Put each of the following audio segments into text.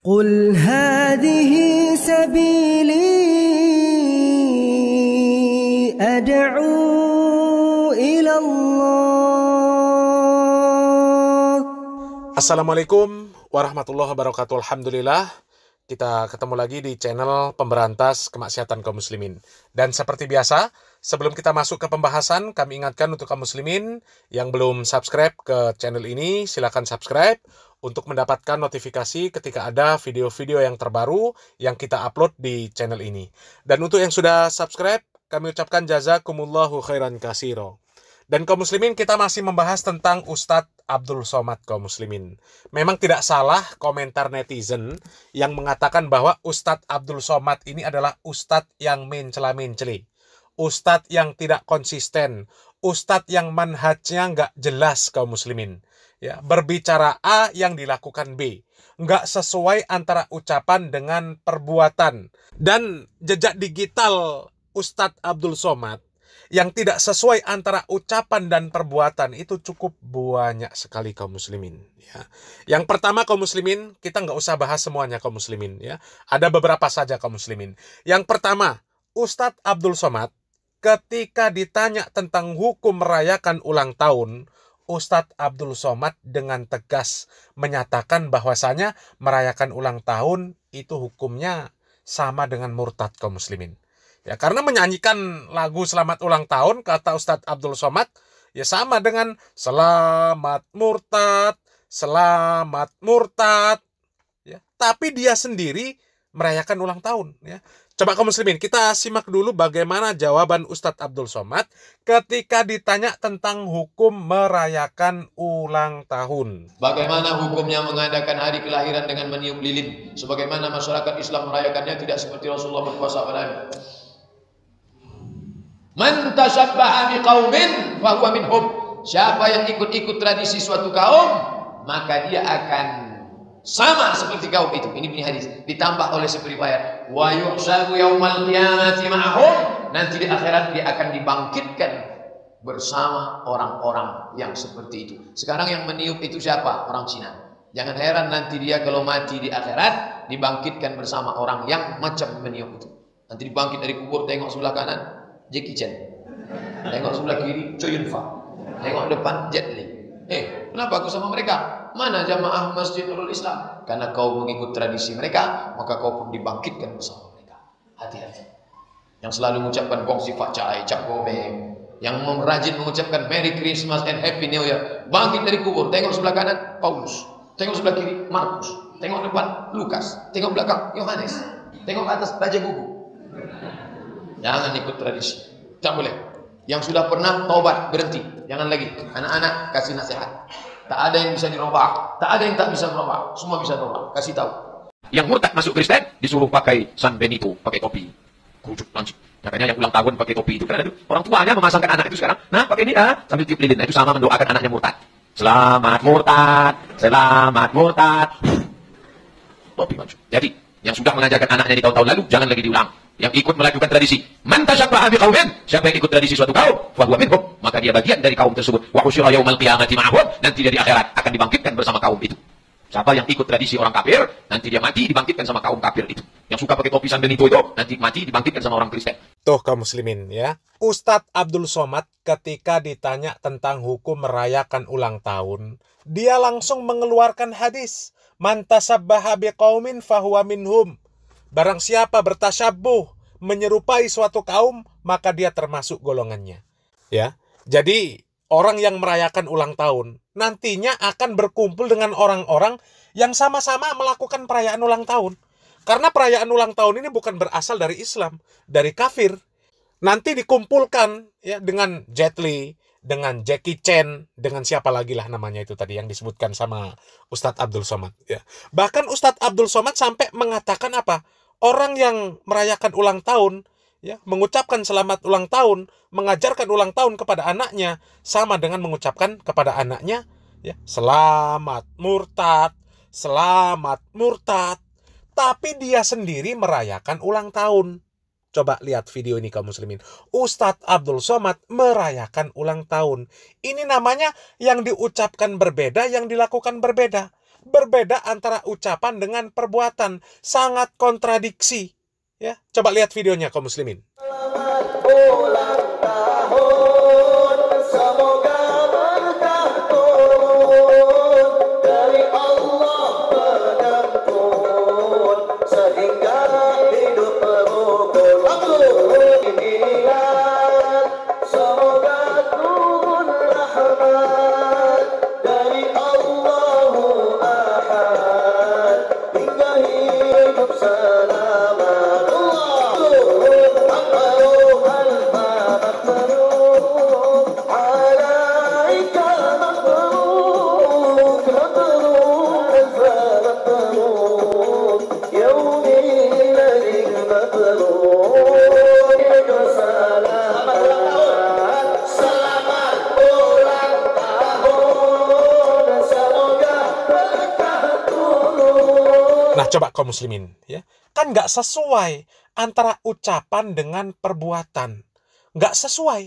قل هذه سبيلي أدعو إلى الله. Assalamualaikum warahmatullahi wabarakatuh. Alhamdulillah, kita ketemu lagi di channel pemberantas kemaksiatan kaum muslimin. Dan seperti biasa, sebelum kita masuk ke pembahasan, kami ingatkan untuk kaum muslimin yang belum subscribe ke channel ini, silakan subscribe untuk mendapatkan notifikasi ketika ada video-video yang terbaru yang kita upload di channel ini. Dan untuk yang sudah subscribe, kami ucapkan jazakumullahu khairan katsiro. Dan kaum muslimin, kita masih membahas tentang Ustadz Abdul Somad kaum muslimin. Memang tidak salah komentar netizen yang mengatakan bahwa Ustadz Abdul Somad ini adalah Ustadz yang mencela-menceli, Ustadz yang tidak konsisten, Ustadz yang manhajnya nggak jelas kaum muslimin. Ya, berbicara A yang dilakukan B, nggak sesuai antara ucapan dengan perbuatan. Dan jejak digital Ustadz Abdul Somad yang tidak sesuai antara ucapan dan perbuatan itu cukup banyak sekali kaum muslimin. Ya. Yang pertama kaum muslimin, kita nggak usah bahas semuanya kaum muslimin. Ya. Ada beberapa saja kaum muslimin. Yang pertama, Ustadz Abdul Somad ketika ditanya tentang hukum merayakan ulang tahun, Ustadz Abdul Somad dengan tegas menyatakan bahwasanya merayakan ulang tahun itu hukumnya sama dengan murtad kaum muslimin. Ya, karena menyanyikan lagu selamat ulang tahun, kata Ustadz Abdul Somad, ya sama dengan selamat murtad, selamat murtad. Ya, tapi dia sendiri merayakan ulang tahun. Ya. Coba kaum muslimin, kita simak dulu bagaimana jawaban Ustadz Abdul Somad ketika ditanya tentang hukum merayakan ulang tahun. Bagaimana hukumnya mengadakan hari kelahiran dengan meniup lilin? Sebagaimana masyarakat Islam merayakannya tidak seperti Rasulullah berpuasa padanya. Man tashabbaha biqaumin fa huwa minhum. Siapa yang ikut-ikut tradisi suatu kaum, maka dia akan sama seperti kaum itu. Ini bunyi hadis. Ditambah oleh riwayat, wa yuhsabu yaumal qiyamati ma'hum. Nanti di akhirat dia akan dibangkitkan bersama orang-orang yang seperti itu. Sekarang yang meniup itu siapa? Orang Cina. Jangan heran nanti dia kalau mati di akhirat dibangkitkan bersama orang yang macam meniup itu. Nanti dibangkit dari kubur, tengok sebelah kanan Jackie Chan, tengok sebelah kiri Chow Yun Fat, tengok depan Jet Li. Kenapa aku sama mereka? Mana jamaah Masjid Nurul Islam? Karena kau mengikut tradisi mereka, maka kau pun dibangkitkan bersama mereka. Hati-hati. Yang selalu mengucapkan gong sifat cahaya cap gome, yang rajin mengucapkan Merry Christmas and Happy New Year, bangkit dari kubur. Tengok sebelah kanan Paulus, tengok sebelah kiri Markus, tengok depan Lukas, tengok belakang Yohanes, tengok atas Raja Gugu. Jangan ikut tradisi, tak boleh. Yang sudah pernah taubat berhenti, jangan lagi. Anak-anak kasih nasihat. Tak ada yang bisa dirubah, tak ada yang tak bisa merubah, semua bisa dirubah. Kasih tahu. Yang murtad masuk Kristen disuruh pakai San Benito, pakai topi, kucuk lancip. Makanya yang ulang tahun pakai topi itu kan ada orang tuanya memasangkan anak itu sekarang. Nah pakai ini sambil tiup lilin. Nah, itu sama mendoakan anaknya murtad. Selamat murtad, selamat murtad. Topi lancip. Jadi yang sudah mengajarkan anaknya di tahun-tahun lalu jangan lagi diulang. Yang ikut melakukan tradisi, man tashabbaha biqaumin, siapa yang ikut tradisi suatu kaum, fa huwa minhum, maka dia bagian dari kaum tersebut. Wa husyira yaumal qiyamati ma'hum, nanti dia di akhirat akan dibangkitkan bersama kaum itu. Siapa yang ikut tradisi orang kafir, nanti dia mati dibangkitkan sama kaum kafir itu. Yang suka pakai topi San Benito itu, nanti mati dibangkitkan sama orang Kristen. Tuh kaum muslimin ya, Ustadz Abdul Somad ketika ditanya tentang hukum merayakan ulang tahun, dia langsung mengeluarkan hadis, man tashabbaha biqaumin fa huwa minhum. Barang siapa bertasyabuh, menyerupai suatu kaum, maka dia termasuk golongannya. Ya. Jadi, orang yang merayakan ulang tahun nantinya akan berkumpul dengan orang-orang yang sama-sama melakukan perayaan ulang tahun. Karena perayaan ulang tahun ini bukan berasal dari Islam, dari kafir. Nanti dikumpulkan ya dengan Jet Li, dengan Jackie Chan, dengan siapa lagi lah namanya itu tadi yang disebutkan sama Ustadz Abdul Somad. Ya. Bahkan Ustadz Abdul Somad sampai mengatakan apa? Orang yang merayakan ulang tahun, ya, mengucapkan selamat ulang tahun, mengajarkan ulang tahun kepada anaknya, sama dengan mengucapkan kepada anaknya, ya, selamat murtad, selamat murtad. Tapi dia sendiri merayakan ulang tahun. Coba lihat video ini kaum muslimin. Ustadz Abdul Somad merayakan ulang tahun. Ini namanya yang diucapkan berbeda, yang dilakukan berbeda. Berbeda antara ucapan dengan perbuatan, sangat kontradiksi. Ya, coba lihat videonya kaum muslimin. Nah, coba kaum muslimin, ya, kan nggak sesuai antara ucapan dengan perbuatan, nggak sesuai.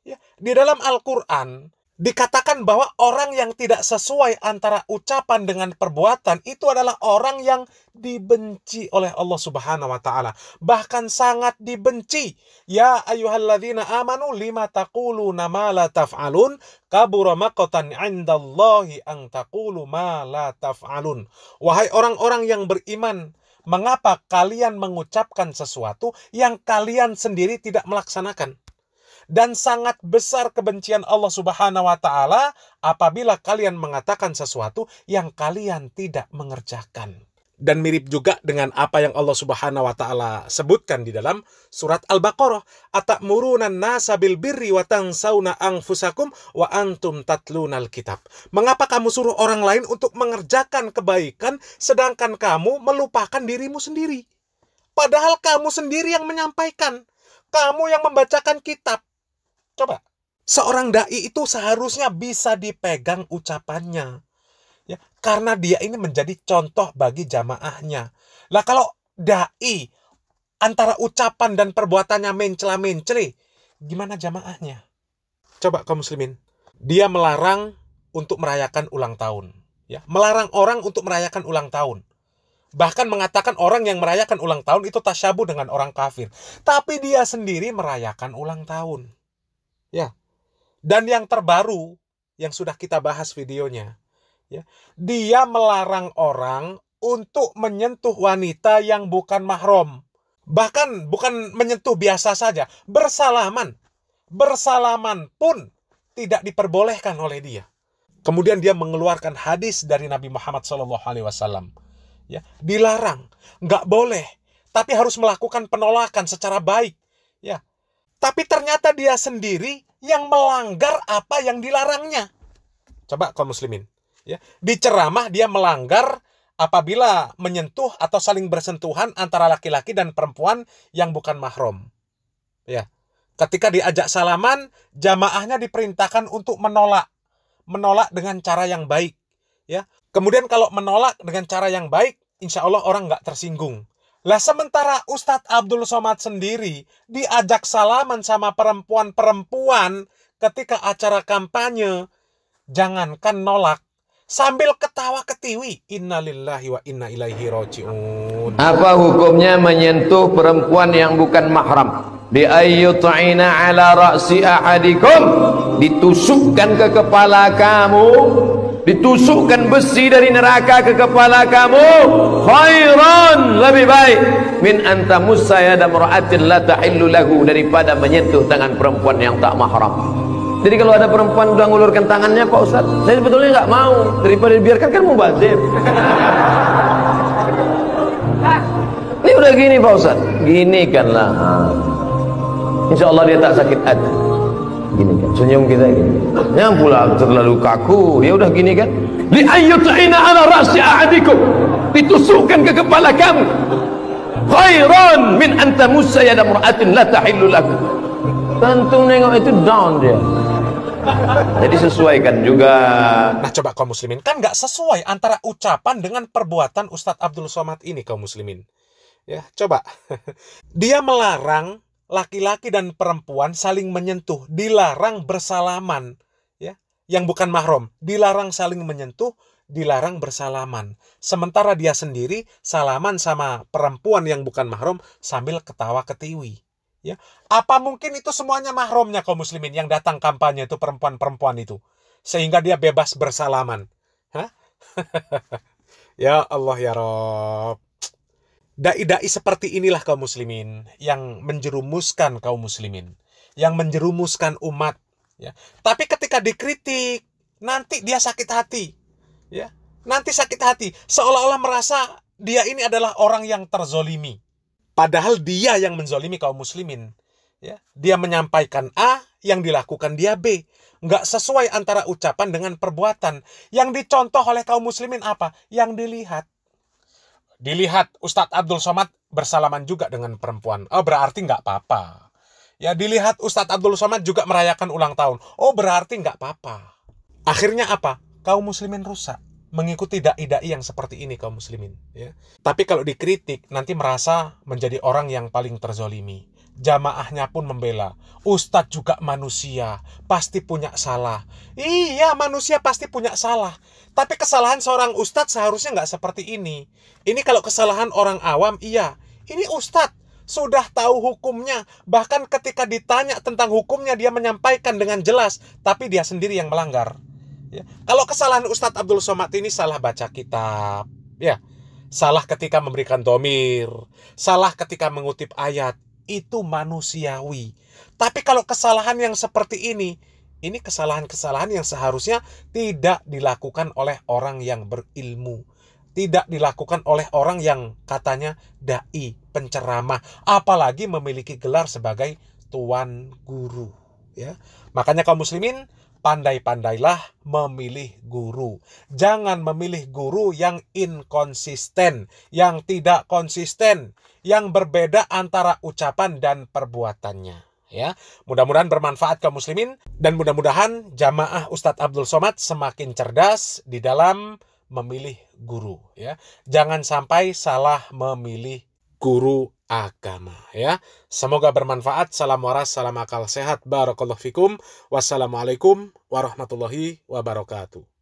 Ya, di dalam Al-Quran dikatakan bahwa orang yang tidak sesuai antara ucapan dengan perbuatan itu adalah orang yang dibenci oleh Allah Subhanahu wa Ta'ala, bahkan sangat dibenci. Ya ayyuhalladzina amanu lima taquluna ma la taf'alun kabura maqtan 'indallahi an taqulu ma la taf'alun. Wahai orang-orang yang beriman, mengapa kalian mengucapkan sesuatu yang kalian sendiri tidak melaksanakan? Dan sangat besar kebencian Allah Subhanahu wa Ta'ala apabila kalian mengatakan sesuatu yang kalian tidak mengerjakan. Dan mirip juga dengan apa yang Allah Subhanahu wa Ta'ala sebutkan di dalam surat Al-Baqarah, atamuruna nasa bil birri wa tansawna anfusakum wa antum tatlunal kitab. Mengapa kamu suruh orang lain untuk mengerjakan kebaikan sedangkan kamu melupakan dirimu sendiri? Padahal kamu sendiri yang menyampaikan, kamu yang membacakan kitab. Coba, seorang dai itu seharusnya bisa dipegang ucapannya, ya, karena dia ini menjadi contoh bagi jamaahnya. Lah kalau dai antara ucapan dan perbuatannya mencela-mencele, gimana jamaahnya? Coba kaum muslimin, dia melarang untuk merayakan ulang tahun, ya, melarang orang untuk merayakan ulang tahun. Bahkan mengatakan orang yang merayakan ulang tahun itu tasyabuh dengan orang kafir. Tapi dia sendiri merayakan ulang tahun. Ya. Dan yang terbaru yang sudah kita bahas videonya, ya, dia melarang orang untuk menyentuh wanita yang bukan mahram. Bahkan bukan menyentuh biasa saja, bersalaman. Bersalaman pun tidak diperbolehkan oleh dia. Kemudian dia mengeluarkan hadis dari Nabi Muhammad SAW. Ya, dilarang, nggak boleh, tapi harus melakukan penolakan secara baik. Ya. Tapi ternyata dia sendiri yang melanggar apa yang dilarangnya. Coba kaum muslimin, ya, di ceramah dia melanggar apabila menyentuh atau saling bersentuhan antara laki-laki dan perempuan yang bukan mahram. Ya, ketika diajak salaman, jamaahnya diperintahkan untuk menolak dengan cara yang baik. Ya, kemudian kalau menolak dengan cara yang baik, insya Allah orang nggak tersinggung. Lah sementara Ustadz Abdul Somad sendiri diajak salaman sama perempuan-perempuan ketika acara kampanye, jangankan nolak, sambil ketawa ketiwi. Innalillahi wa inna ilaihi raji'un. Apa hukumnya menyentuh perempuan yang bukan mahram? Bi ayyut'ina ala ra'si ahadikum, ditusukkan ke kepala kamu, ditusukkan besi dari neraka ke kepala kamu, khairan, lebih baik min antamussa yada mar'atin la tahillu lahu, daripada menyentuh tangan perempuan yang tak mahram. Jadi kalau ada perempuan udah ngulurkan tangannya, Pak Ustaz, saya sebetulnya nggak mau, daripada dibiarkan kan mubazir. Ini udah gini Pak Ustaz, gini kan lah, insya Allah dia tak sakit hati. Gini kan, senyum kita gini. Yang pula terlalu kaku, ya udah gini kan. Li ayyut'ina ala ra'si ahadikum, ditusukkan ke kepala kamu. Khairan min antamussa yada mar'atin la tahillu lahu. Tentu nengok itu down dia. Jadi sesuaikan juga. Nah coba kaum muslimin, kan nggak sesuai antara ucapan dengan perbuatan Ustadz Abdul Somad ini kaum muslimin. Ya, coba. Dia melarang laki-laki dan perempuan saling menyentuh, dilarang bersalaman, ya, yang bukan mahram, dilarang saling menyentuh, dilarang bersalaman. Sementara dia sendiri salaman sama perempuan yang bukan mahram sambil ketawa ketiwi. Ya, apa mungkin itu semuanya mahramnya kaum muslimin yang datang kampanye itu perempuan-perempuan itu, sehingga dia bebas bersalaman? Hah? Ya Allah ya Rob. Dai-dai seperti inilah kaum muslimin yang menjerumuskan kaum muslimin, yang menjerumuskan umat. Ya. Tapi ketika dikritik, nanti dia sakit hati. Ya. Nanti sakit hati, seolah-olah merasa dia ini adalah orang yang terzolimi. Padahal dia yang menzolimi kaum muslimin. Ya. Dia menyampaikan A, yang dilakukan dia B. Nggak sesuai antara ucapan dengan perbuatan. Yang dicontoh oleh kaum muslimin apa? Yang dilihat. Dilihat Ustadz Abdul Somad bersalaman juga dengan perempuan. Oh, berarti nggak apa-apa. Ya, dilihat Ustadz Abdul Somad juga merayakan ulang tahun. Oh, berarti nggak apa-apa. Akhirnya apa? Kaum muslimin rusak. Mengikuti dai-dai yang seperti ini kaum muslimin. Ya. Tapi kalau dikritik, nanti merasa menjadi orang yang paling terzolimi. Jamaahnya pun membela. Ustadz juga manusia, pasti punya salah. Iya, manusia pasti punya salah. Tapi kesalahan seorang ustadz seharusnya nggak seperti ini. Ini kalau kesalahan orang awam, iya. Ini ustadz sudah tahu hukumnya. Bahkan ketika ditanya tentang hukumnya, dia menyampaikan dengan jelas. Tapi dia sendiri yang melanggar. Ya. Kalau kesalahan Ustadz Abdul Somad ini salah baca kitab. Ya. Salah ketika memberikan domir. Salah ketika mengutip ayat. Itu manusiawi. Tapi kalau kesalahan yang seperti ini kesalahan-kesalahan yang seharusnya tidak dilakukan oleh orang yang berilmu. Tidak dilakukan oleh orang yang katanya dai, penceramah. Apalagi memiliki gelar sebagai tuan guru. Ya. Makanya kaum muslimin, pandai-pandailah memilih guru. Jangan memilih guru yang inkonsisten, yang tidak konsisten, yang berbeda antara ucapan dan perbuatannya. Ya, mudah-mudahan bermanfaat kaum muslimin, dan mudah-mudahan jamaah Ustadz Abdul Somad semakin cerdas di dalam memilih guru. Ya, jangan sampai salah memilih guru agama. Ya, semoga bermanfaat. Salam waras, salam akal sehat. Barakallahu fikum. Wassalamualaikum warahmatullahi wabarakatuh.